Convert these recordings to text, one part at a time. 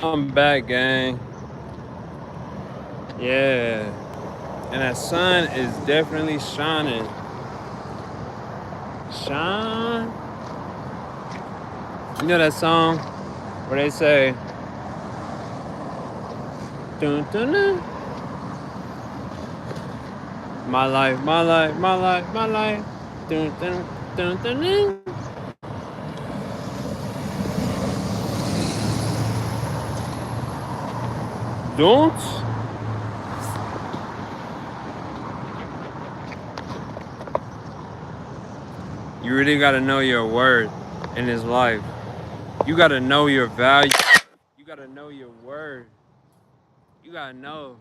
I'm back, gang. Yeah. And that sun is definitely shining. Shine. You know that song where they say, dun, dun, dun, my life, my life, my life, my life. Dun, dun, dun, dun, dun. Don't. You really gotta know your worth in this life. You gotta know your value. You gotta know your worth. You gotta know.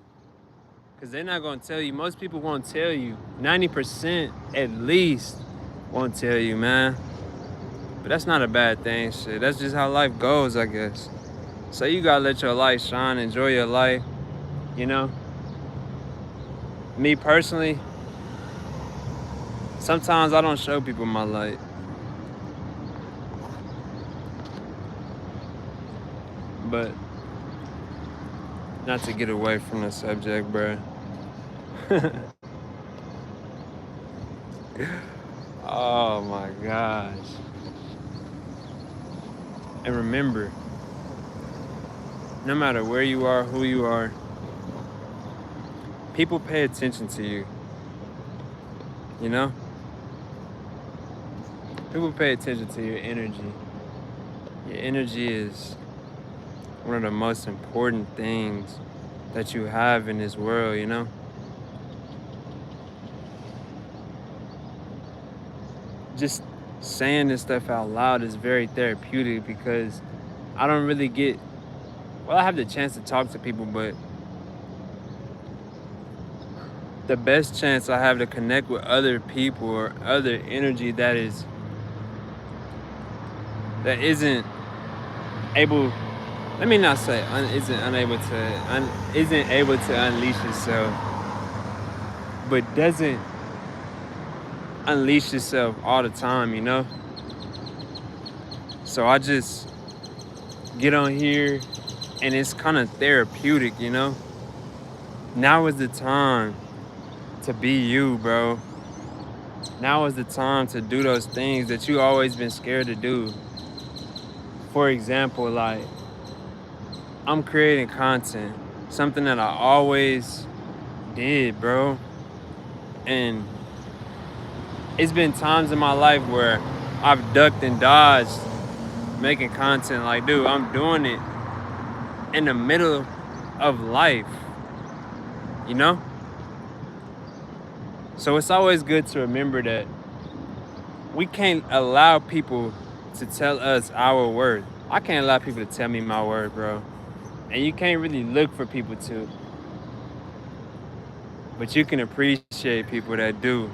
Because they're not going to tell you. Most people won't tell you. 90% at least won't tell you, man. But that's not a bad thing, shit. That's just how life goes, I guess. So you got to let your light shine. Enjoy your life, you know? Me personally, sometimes I don't show people my light. But not to get away from the subject, bruh. Oh my gosh. And remember, no matter where you are, who you are, people pay attention to you. You know? People pay attention to your energy. Your energy is one of the most important things that you have in this world, you know? Just saying this stuff out loud is very therapeutic because I don't really get, well, I have the chance to talk to people, but the best chance I have to connect with other people or other energy that isn't able, let me not say isn't able to unleash itself, but doesn't unleash yourself all the time, you know? So I just get on here and it's kind of therapeutic, you know? Now is the time to be you, bro. Now is the time to do those things that you always been scared to do. For example, like, I'm creating content, something that I always did, bro. And it's been times in my life where I've ducked and dodged making content. Like, dude, I'm doing it in the middle of life, you know? So it's always good to remember that we can't allow people to tell us our worth. I can't allow people to tell me my worth, bro. And you can't really look for people to. But you can appreciate people that do,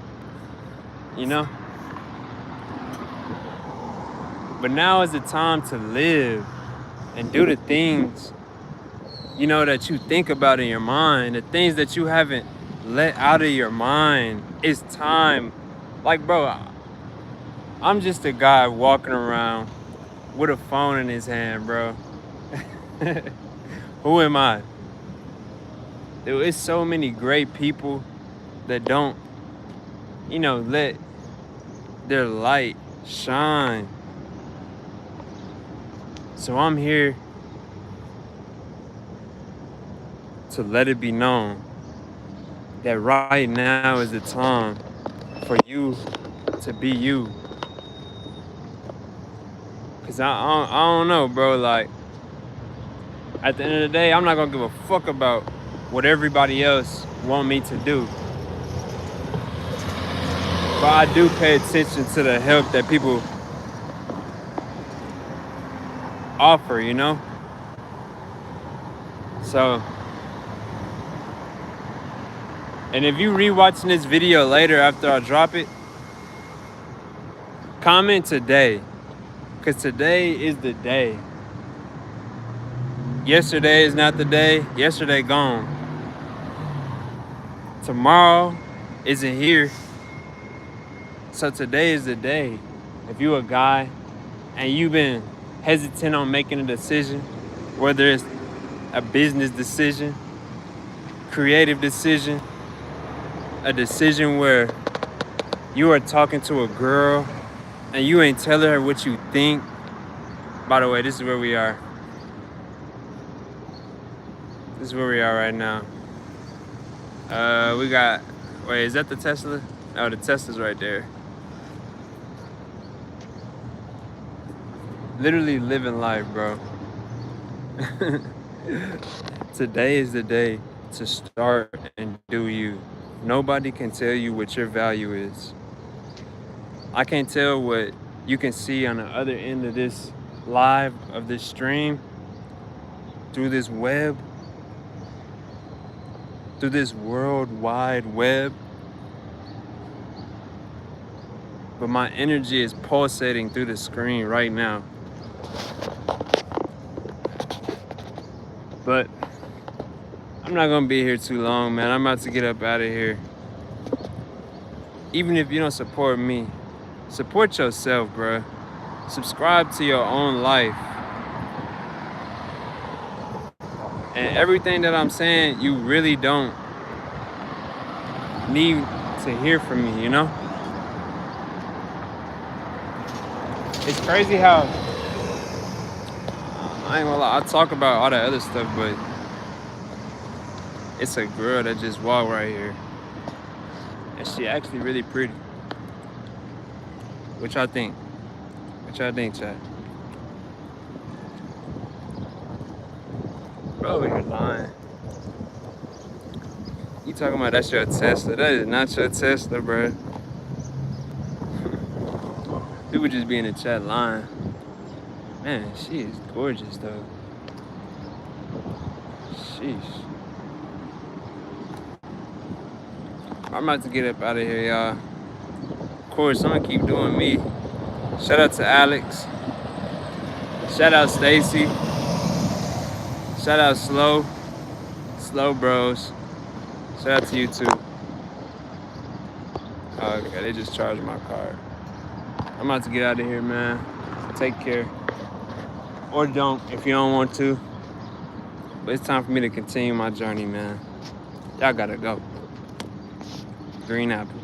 you know? But now is the time to live and do the things, you know, that you think about in your mind, the things that you haven't let out of your mind. It's time. Like, bro, I'm just a guy walking around with a phone in his hand, bro. Who am I? Dude, it's so many great people that don't, you know, let their light shine. So I'm here to let it be known that right now is the time for you to be you. Cause I don't know, bro. Like, at the end of the day, I'm not gonna give a fuck about what everybody else want me to do. But I do pay attention to the help that people offer, you know? So, and if you rewatching this video later after I drop it, comment today. Cause today is the day. Yesterday is not the day. Yesterday gone. Tomorrow isn't here. So today is the day. If you a guy and you've been hesitant on making a decision, Whether it's a business decision, creative decision, a decision where you are talking to a girl and you ain't telling her what you think. By the way, this is where we are. This is where we are right now. We got, wait, is that the Tesla? Oh, the Tesla's right there. Literally living life, bro. Today is the day to start and do you. Nobody can tell you what your value is. I can't tell what you can see on the other end of this live, of this stream, through this web, through this world wide web. But my energy is pulsating through the screen right now. But I'm not gonna be here too long, man. I'm about to get up out of here. Even if you don't support me, support yourself, bruh. Subscribe to your own life. And everything that I'm saying, you really don't need to hear from me, you know? It's crazy how, I ain't gonna lie, I talk about all that other stuff, but it's a girl that just walked right here. And she actually really pretty. What y'all think? What y'all think, chat? Bro, you're lying. You talking about that's your Tesla? That is not your Tesla, bro. People just be in the chat lying. Man, she is gorgeous, though. Sheesh. I'm about to get up out of here, y'all. Of course, I'm gonna keep doing me. Shout out to Alex. Shout out Stacy. Shout out Slow Bros. Shout out to you too. Oh, okay, they just charged my card. I'm about to get out of here, man. Take care. Or don't if you don't want to. But it's time for me to continue my journey, man. Y'all gotta go. Green apple.